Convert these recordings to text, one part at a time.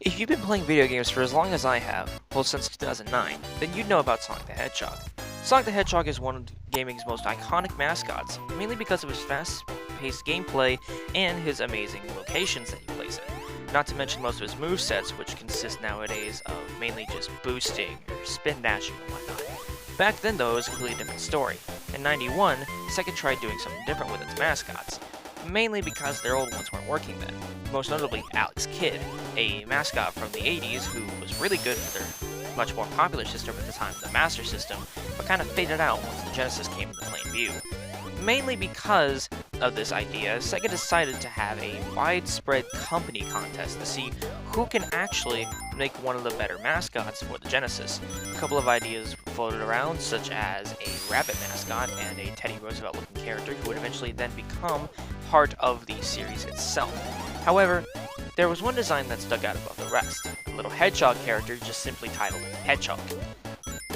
If you've been playing video games for as long as I have, well since 2009, then you'd know about Sonic the Hedgehog. Sonic the Hedgehog is one of gaming's most iconic mascots, mainly because of his fast-paced gameplay and his amazing locations that he plays in. Not to mention most of his movesets, which consist nowadays of mainly just boosting or spin dashing and whatnot. Back then though, it was a completely different story. In '91, Sega tried doing something different with its mascots, mainly because their old ones weren't working then. Most notably, Alex Kidd, a mascot from the 80s who was really good for their much more popular system at the time, the Master System, but kind of faded out once the Genesis came into plain view. Mainly because of this idea, Sega decided to have a widespread company contest to see who can actually make one of the better mascots for the Genesis. A couple of ideas floated around, such as a rabbit mascot and a Teddy Roosevelt looking character who would eventually then become part of the series itself. However, there was one design that stuck out above the rest, a little hedgehog character just simply titled Hedgehog.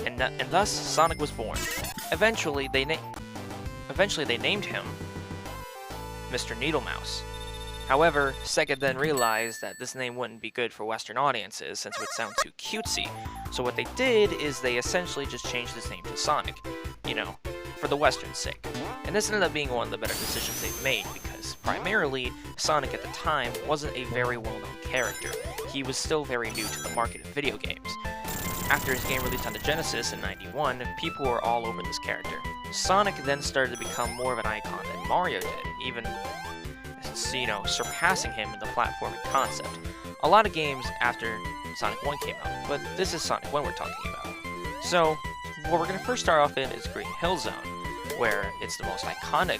And thus, Sonic was born. Eventually, they named him Mr. Needlemouse. However, Sega then realized that this name wouldn't be good for Western audiences since it would sound too cutesy. So what they did is they essentially just changed his name to Sonic, for the Western sake. And this ended up being one of the better decisions they've made because primarily Sonic at the time wasn't a very well-known character. He was still very new to the market of video games. After his game released on the Genesis in '91, people were all over this character. Sonic then started to become more of an icon than Mario did, even surpassing him in the platforming concept. A lot of games after Sonic 1 came out, but this is Sonic 1 we're talking about. So, what we're going to first start off in is Green Hill Zone, where it's the most iconic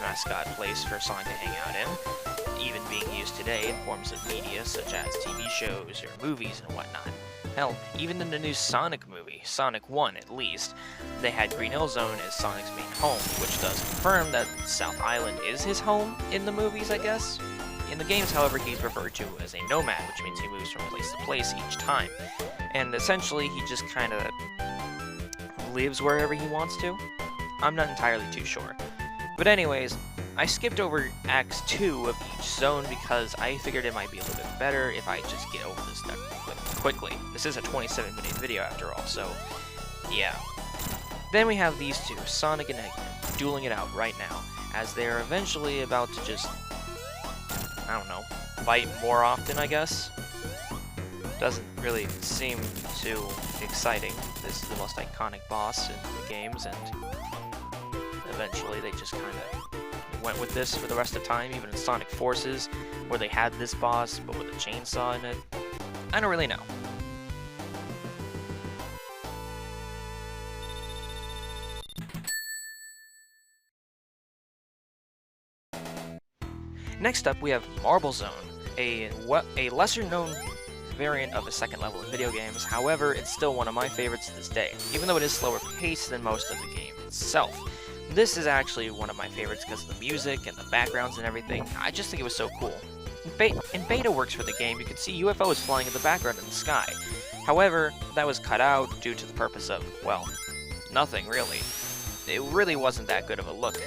mascot place for Sonic to hang out in, even being used today in forms of media such as TV shows or movies and whatnot. Hell, even in the new Sonic movie, Sonic 1 at least, they had Green Hill Zone as Sonic's main home, which does confirm that South Island is his home in the movies, I guess. In the games, however, he's referred to as a nomad, which means he moves from place to place each time. And essentially, he just kind of lives wherever he wants to. I'm not entirely too sure. But anyways, I skipped over Acts 2 of each zone because I figured it might be a little bit better if I just get over this stuff quickly. This is a 27-minute video after all, so yeah. Then we have these two, Sonic and Eggman, dueling it out right now, as they're eventually about to just, fight more often, I guess. Doesn't really seem too exciting. This is the most iconic boss in the games, and eventually they just kind of went with this for the rest of the time, even in Sonic Forces, where they had this boss, but with a chainsaw in it. I don't really know. Next up, we have Marble Zone, a lesser-known variant of a second level in video games. However, it's still one of my favorites to this day, even though it is slower paced than most of the game itself. This is actually one of my favorites because of the music and the backgrounds and everything. I just think it was so cool. In beta works for the game, you could see UFOs flying in the background in the sky. However, that was cut out due to the purpose of, well, nothing really. It really wasn't that good of a look,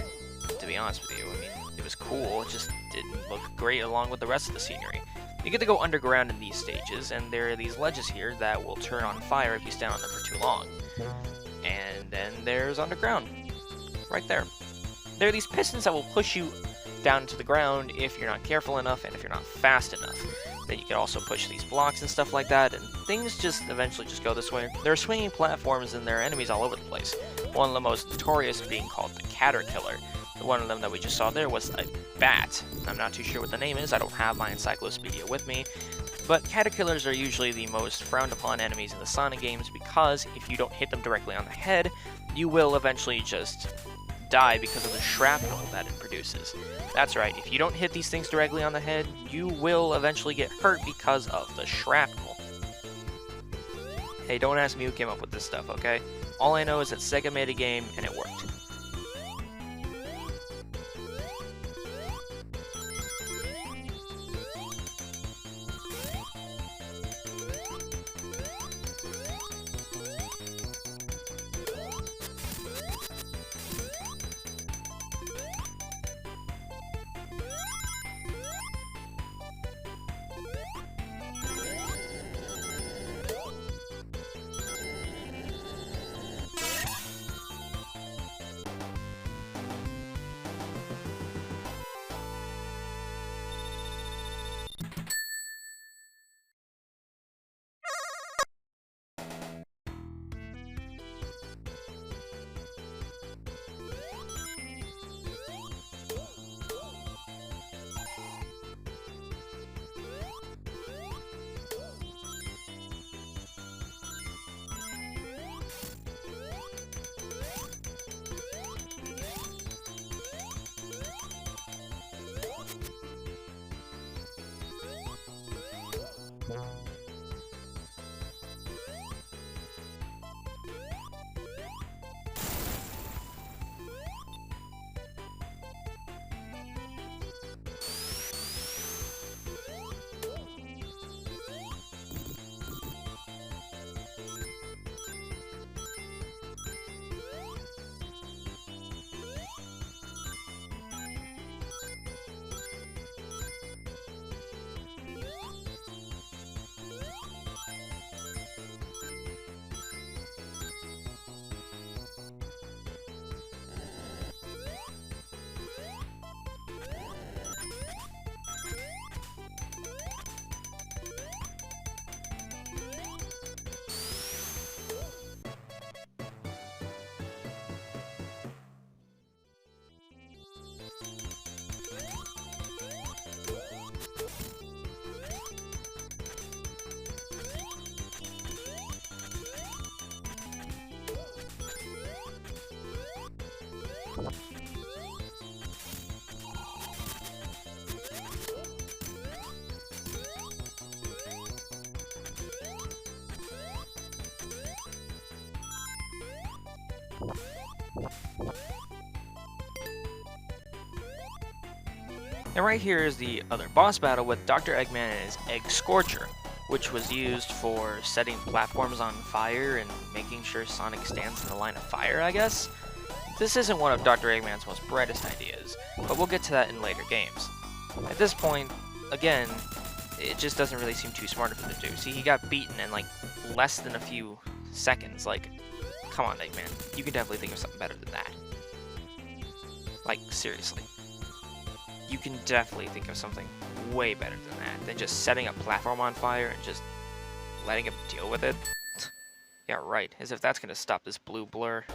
to be honest with you. I mean, it was cool, it just didn't look great along with the rest of the scenery. You get to go underground in these stages, and there are these ledges here that will turn on fire if you stand on them for too long. And then there's underground, right there. There are these pistons that will push you down to the ground if you're not careful enough and if you're not fast enough. Then you can also push these blocks and stuff like that, and things just eventually just go this way. There are swinging platforms and there are enemies all over the place. One of the most notorious being called the Caterkiller. One of them that we just saw there was a bat. I'm not too sure what the name is, I don't have my encyclopedia with me. But Caterkillers are usually the most frowned upon enemies in the Sonic games because if you don't hit them directly on the head, you will eventually just die because of the shrapnel that it produces. That's right, if you don't hit these things directly on the head, you will eventually get hurt because of the shrapnel. Hey, don't ask me who came up with this stuff, okay? All I know is that Sega made a game and it worked. And right here is the other boss battle with Dr. Eggman and his Egg Scorcher, which was used for setting platforms on fire and making sure Sonic stands in the line of fire, I guess? This isn't one of Dr. Eggman's most brightest ideas, but we'll get to that in later games. At this point, again, it just doesn't really seem too smart of him to do. See, he got beaten in like less than a few seconds. Like, come on, Eggman. You can definitely think of something better than that. Like, seriously. You can definitely think of something way better than that, than just setting a platform on fire and just letting him deal with it. Yeah, right, as if that's going to stop this blue blur.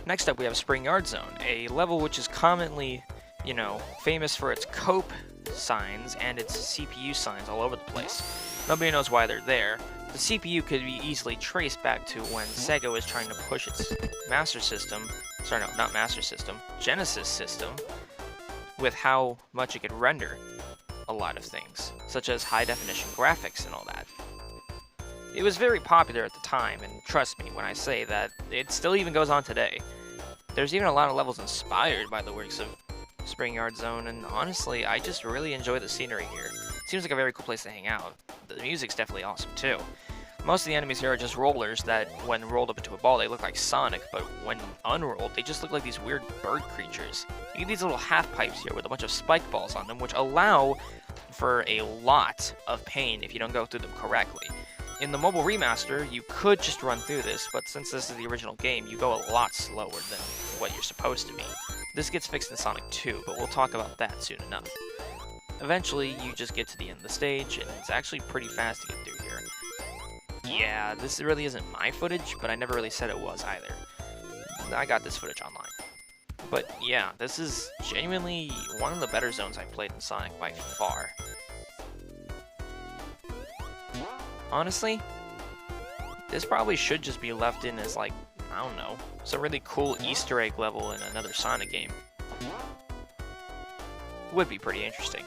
Next up, we have Spring Yard Zone, a level which is commonly, you know, famous for its cope signs and its CPU signs all over the place. Nobody knows why they're there. The CPU could be easily traced back to when Sega was trying to push its Master System, sorry, no, not Master System, Genesis system, with how much it could render a lot of things, such as high-definition graphics and all that. It was very popular at the time, and trust me when I say that it still even goes on today. There's even a lot of levels inspired by the works of Spring Yard Zone, and honestly, I just really enjoy the scenery here. It seems like a very cool place to hang out. The music's definitely awesome too. Most of the enemies here are just rollers that, when rolled up into a ball, they look like Sonic, but when unrolled, they just look like these weird bird creatures. You get these little half-pipes here with a bunch of spike balls on them, which allow for a lot of pain if you don't go through them correctly. In the mobile remaster, you could just run through this, but since this is the original game, you go a lot slower than what you're supposed to be. This gets fixed in Sonic 2, but we'll talk about that soon enough. Eventually, you just get to the end of the stage, and it's actually pretty fast to get through here. Yeah, this really isn't my footage, but I never really said it was either. I got this footage online. But yeah, this is genuinely one of the better zones I've played in Sonic by far. Honestly, this probably should just be left in as like, I don't know, some really cool Easter egg level in another Sonic game. Would be pretty interesting.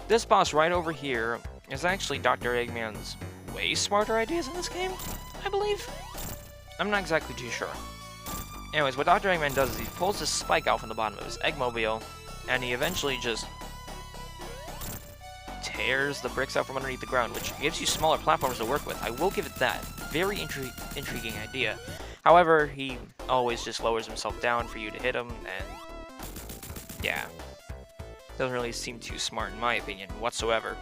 This boss right over here is actually Dr. Eggman's way smarter ideas in this game, I believe? I'm not exactly too sure. Anyways, what Dr. Eggman does is he pulls this spike out from the bottom of his Eggmobile, and he eventually just tears the bricks out from underneath the ground, which gives you smaller platforms to work with. I will give it that. Very intriguing idea. However, he always just lowers himself down for you to hit him, and yeah. Doesn't really seem too smart in my opinion, whatsoever.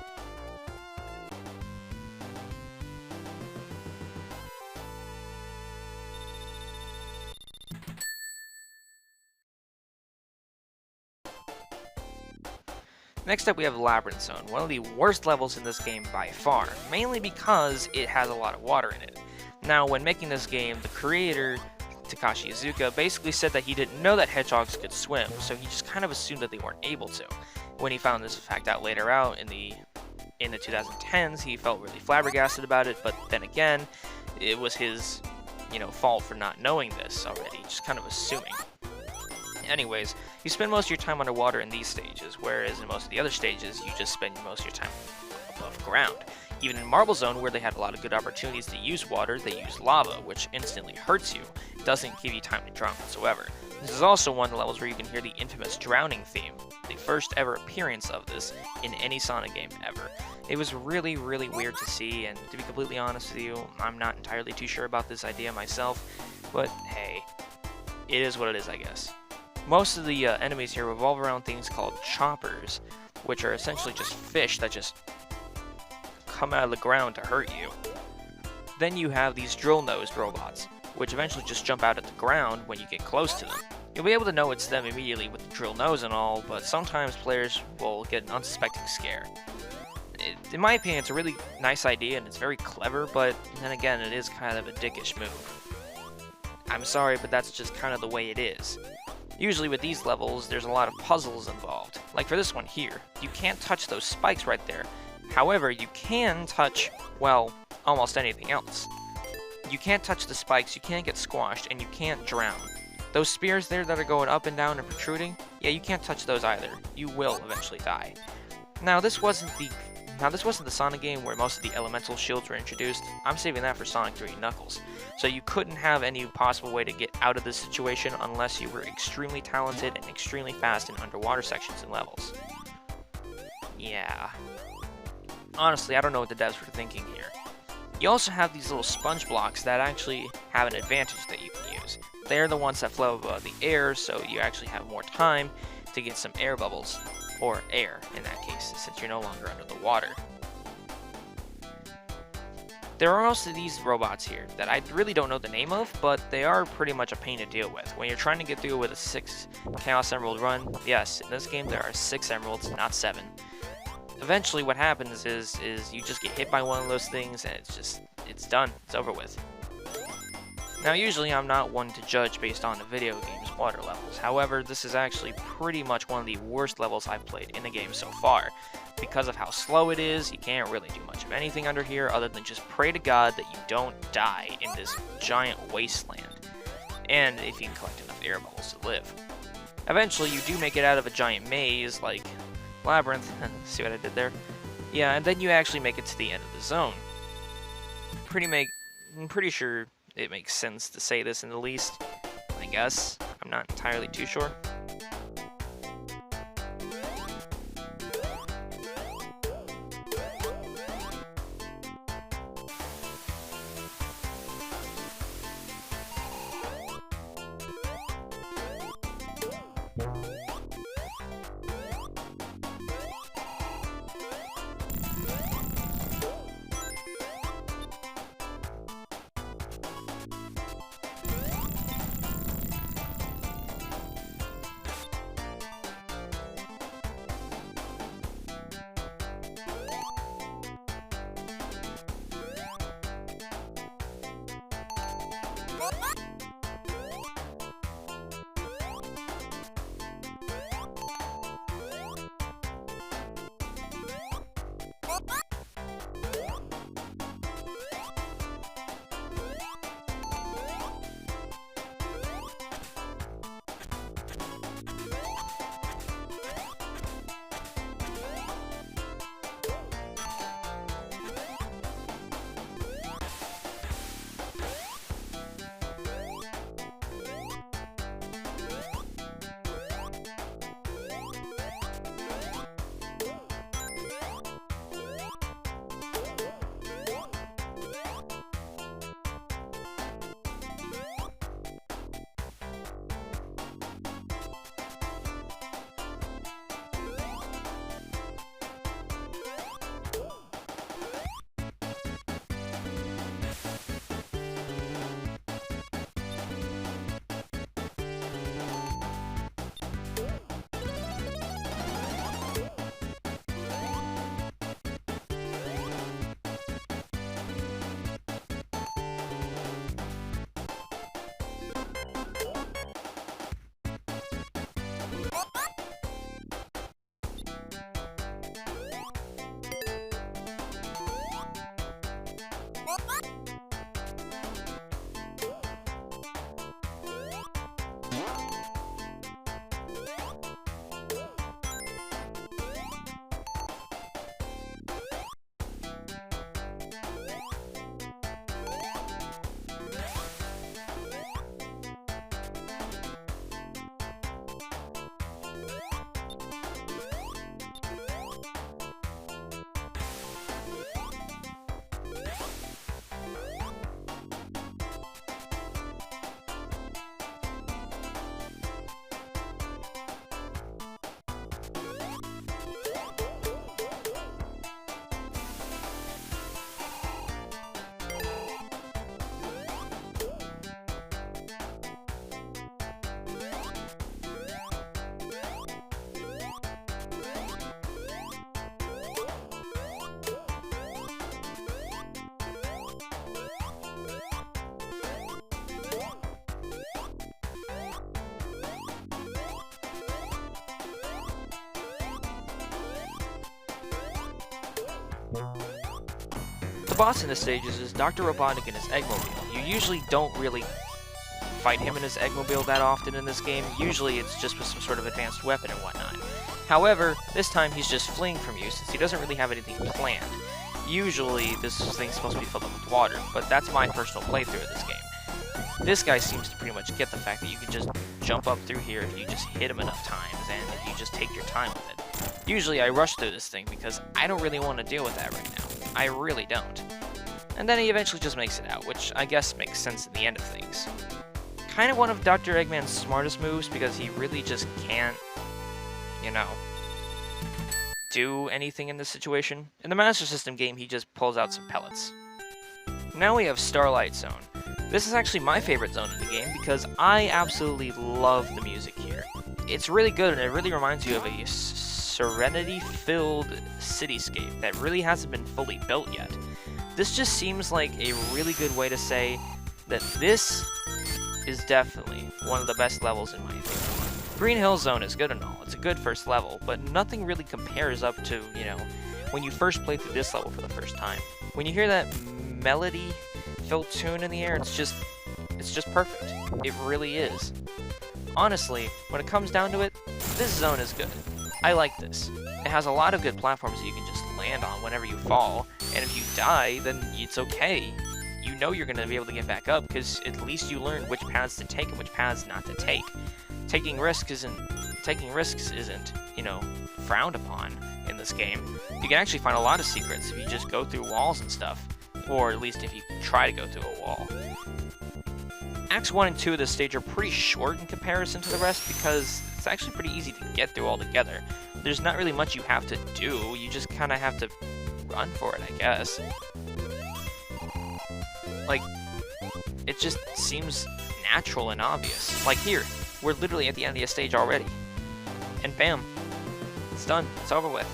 Next up we have Labyrinth Zone, one of the worst levels in this game by far, mainly because it has a lot of water in it. Now, when making this game, the creator, Takashi Iizuka, basically said that he didn't know that hedgehogs could swim, so he just kind of assumed that they weren't able to. When he found this fact out later out in the 2010s, he felt really flabbergasted about it, but then again, it was his, fault for not knowing this already, just kind of assuming. Anyways, you spend most of your time underwater in these stages, whereas in most of the other stages, you just spend most of your time above ground. Even in Marble Zone, where they had a lot of good opportunities to use water, they use lava, which instantly hurts you. It doesn't give you time to drown whatsoever. This is also one of the levels where you can hear the infamous drowning theme, the first ever appearance of this in any Sonic game ever. It was really, really weird to see, and to be completely honest with you, I'm not entirely too sure about this idea myself, but hey, it is what it is, I guess. Most of the enemies here revolve around things called choppers, which are essentially just fish that just come out of the ground to hurt you. Then you have these drill-nosed robots, which eventually just jump out at the ground when you get close to them. You'll be able to know it's them immediately with the drill nose and all, but sometimes players will get an unsuspecting scare. In my opinion, it's a really nice idea and it's very clever, but then again, it is kind of a dickish move. I'm sorry, but that's just kind of the way it is. Usually with these levels, there's a lot of puzzles involved. Like for this one here, you can't touch those spikes right there. However, you can touch, well, almost anything else. You can't touch the spikes, you can't get squashed, and you can't drown. Those spears there that are going up and down and protruding, yeah, you can't touch those either. You will eventually die. Now this wasn't the Sonic game where most of the elemental shields were introduced. I'm saving that for Sonic 3 Knuckles. So you couldn't have any possible way to get out of this situation unless you were extremely talented and extremely fast in underwater sections and levels. Yeah. Honestly, I don't know what the devs were thinking here. You also have these little sponge blocks that actually have an advantage that you can use. They're the ones that flow above the air, so you actually have more time to get some air bubbles. Or air, in that case, since you're no longer under the water. There are also these robots here that I really don't know the name of, but they are pretty much a pain to deal with. When you're trying to get through with a 6 Chaos Emerald run, yes, in this game there are 6 emeralds, not 7. Eventually what happens is you just get hit by one of those things and it's done, it's over with. Now usually I'm not one to judge based on the video game's water levels, however this is actually pretty much one of the worst levels I've played in the game so far. Because of how slow it is, you can't really do much of anything under here other than just pray to God that you don't die in this giant wasteland, and if you can collect enough air bubbles to live. Eventually you do make it out of a giant maze like Labyrinth, see what I did there? Yeah, and then you actually make it to the end of the zone. I'm pretty sure it makes sense to say this in the least, I guess. I'm not entirely too sure. The boss in this stage is Dr. Robotnik and his Eggmobile. You usually don't really fight him in his Eggmobile that often in this game. Usually it's just with some sort of advanced weapon and whatnot. However, this time he's just fleeing from you since he doesn't really have anything planned. Usually this thing's supposed to be filled up with water, but that's my personal playthrough of this game. This guy seems to pretty much get the fact that you can just jump up through here if you just hit him enough times and if you just take your time with it. Usually I rush through this thing because I don't really want to deal with that right now. I really don't. And then he eventually just makes it out, which I guess makes sense in the end of things. Kind of one of Dr. Eggman's smartest moves because he really just can't, you know, do anything in this situation. In the Master System game, he just pulls out some pellets. Now we have Starlight Zone. This is actually my favorite zone in the game because I absolutely love the music here. It's really good and it really reminds you of a serenity-filled cityscape that really hasn't been fully built yet. This just seems like a really good way to say that this is definitely one of the best levels in my opinion. Green Hill Zone is good and all, it's a good first level, but nothing really compares up to, you know, when you first play through this level for the first time. When you hear that melody-filled tune in the air, it's just perfect. It really is. Honestly, when it comes down to it, this zone is good. I like this. It has a lot of good platforms that you can just land on whenever you fall, and if you die, then it's okay. You know you're going to be able to get back up, because at least you learn which paths to take and which paths not to take. Taking risks isn't, you know, frowned upon in this game. You can actually find a lot of secrets if you just go through walls and stuff, or at least if you try to go through a wall. Acts 1 and 2 of this stage are pretty short in comparison to the rest because it's actually pretty easy to get through all together. There's not really much you have to do, you just kind of have to run for it, I guess. Like, it just seems natural and obvious. Like here, we're literally at the end of the stage already. And bam, it's done, it's over with.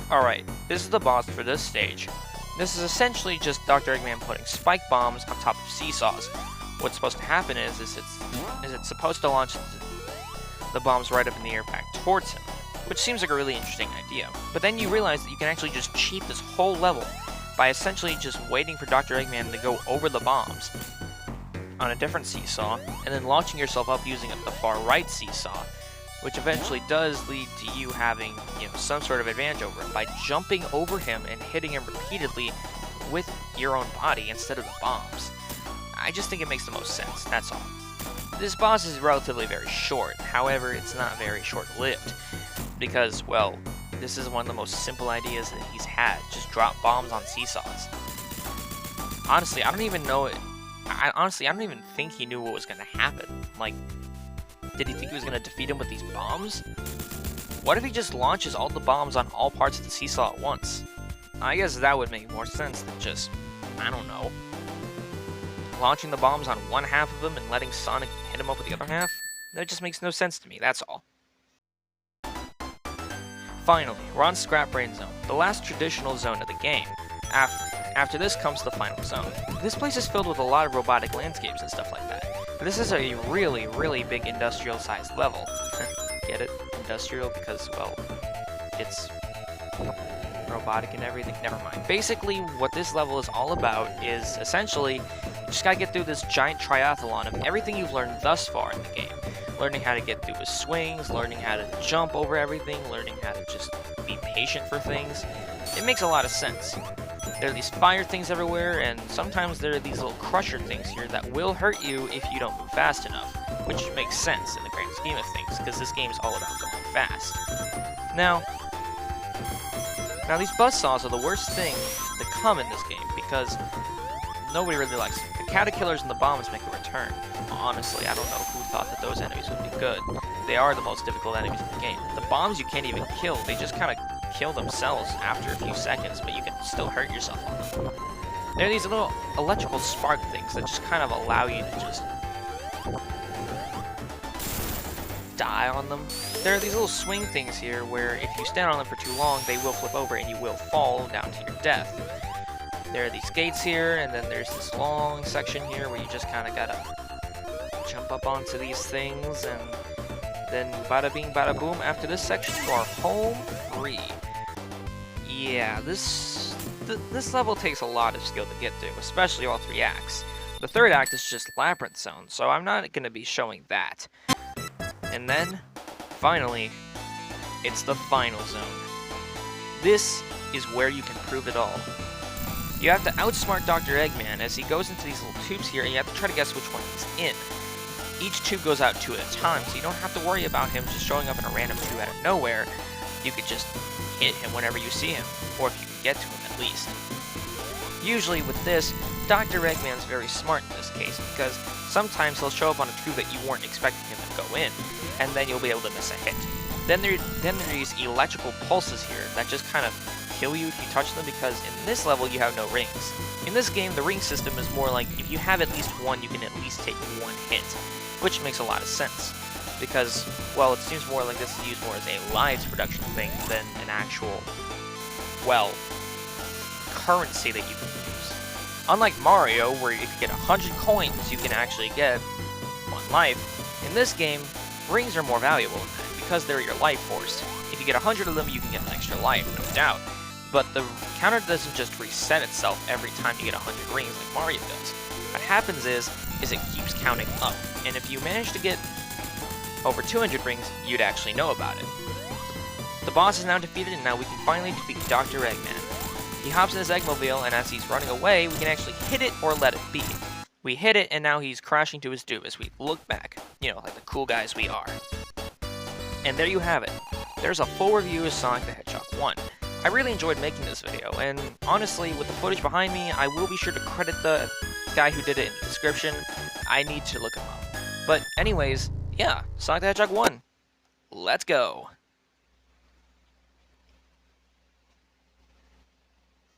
Alright, this is the boss for this stage. This is essentially just Dr. Eggman putting spike bombs on top of seesaws. What's supposed to happen is it's supposed to launch the bombs right up in the air back towards him, which seems like a really interesting idea. But then you realize that you can actually just cheat this whole level by essentially just waiting for Dr. Eggman to go over the bombs on a different seesaw, and then launching yourself up using the far right seesaw, which eventually does lead to you having, you know, some sort of advantage over him by jumping over him and hitting him repeatedly with your own body instead of the bombs. I just think it makes the most sense, that's all. This boss is relatively very short, however, it's not very short-lived, because, well, this is one of the most simple ideas that he's had, just drop bombs on seesaws. Honestly, I don't even know it. Honestly, I don't even think he knew what was going to happen. Like, did he think he was going to defeat him with these bombs? What if he just launches all the bombs on all parts of the seesaw at once? I guess that would make more sense than just, I don't know, launching the bombs on one half of him and letting Sonic hit him up with the other half? That just makes no sense to me, that's all. Finally, we're on Scrap Brain Zone, the last traditional zone of the game. After this comes the final zone. This place is filled with a lot of robotic landscapes and stuff like that. This is a really, really big industrial-sized level. Get it? Industrial because, well, it's robotic and everything. Never mind. Basically, what this level is all about is essentially you just gotta get through this giant triathlon of everything you've learned thus far in the game. Learning how to get through the swings, learning how to jump over everything, learning how to just be patient for things. It makes a lot of sense. There are these fire things everywhere, and sometimes there are these little crusher things here that will hurt you if you don't move fast enough, which makes sense in the grand scheme of things, because this game is all about going fast. Now these buzzsaws are the worst thing to come in this game, because nobody really likes them. The caterpillars and the bombs make a return. Honestly, I don't know who thought that those enemies would be good. They are the most difficult enemies in the game. The bombs you can't even kill, they just kind of kill themselves after a few seconds, but you can still hurt yourself on them. There are these little electrical spark things that just kind of allow you to just die on them. There are these little swing things here where if you stand on them for too long, they will flip over and you will fall down to your death. There are these gates here, and then there's this long section here where you just kind of gotta jump up onto these things, and then bada bing bada boom, after this section you are home free. Yeah, this level takes a lot of skill to get through, especially all 3 acts. The 3rd act is just Labyrinth Zone, so I'm not going to be showing that. And then, finally, it's the final zone. This is where you can prove it all. You have to outsmart Dr. Eggman as he goes into these little tubes here, and you have to try to guess which one he's in. Each tube goes out 2 at a time, so you don't have to worry about him just showing up in a random tube out of nowhere. You could just hit him whenever you see him, or if you can get to him at least. Usually with this, Dr. Eggman's very smart in this case, because sometimes he'll show up on a tube that you weren't expecting him to go in, and then you'll be able to miss a hit. Then there are these electrical pulses here that just kind of kill you if you touch them, because in this level you have no rings. In this game, the ring system is more like if you have at least one, you can at least take 1 hit, which makes a lot of sense. Because, well, it seems more like this is used more as a lives production thing than an actual, well, currency that you can use. Unlike Mario, where if you get 100 coins, you can actually get 1 life, in this game, rings are more valuable than that, because they're your life force. If you get 100 of them, you can get an extra life, no doubt. But the counter doesn't just reset itself every time you get 100 rings like Mario does. What happens is it keeps counting up, and if you manage to get over 200 rings, you'd actually know about it. The boss is now defeated, and now we can finally defeat Dr. Eggman. He hops in his Eggmobile, and as he's running away, we can actually hit it or let it be. We hit it, and now he's crashing to his doom as we look back, you know, like the cool guys we are. And there you have it. There's a full review of Sonic the Hedgehog 1. I really enjoyed making this video, and honestly, with the footage behind me, I will be sure to credit the guy who did it in the description. I need to look him up. But anyways, yeah, Sonic the Hedgehog 1. Let's go.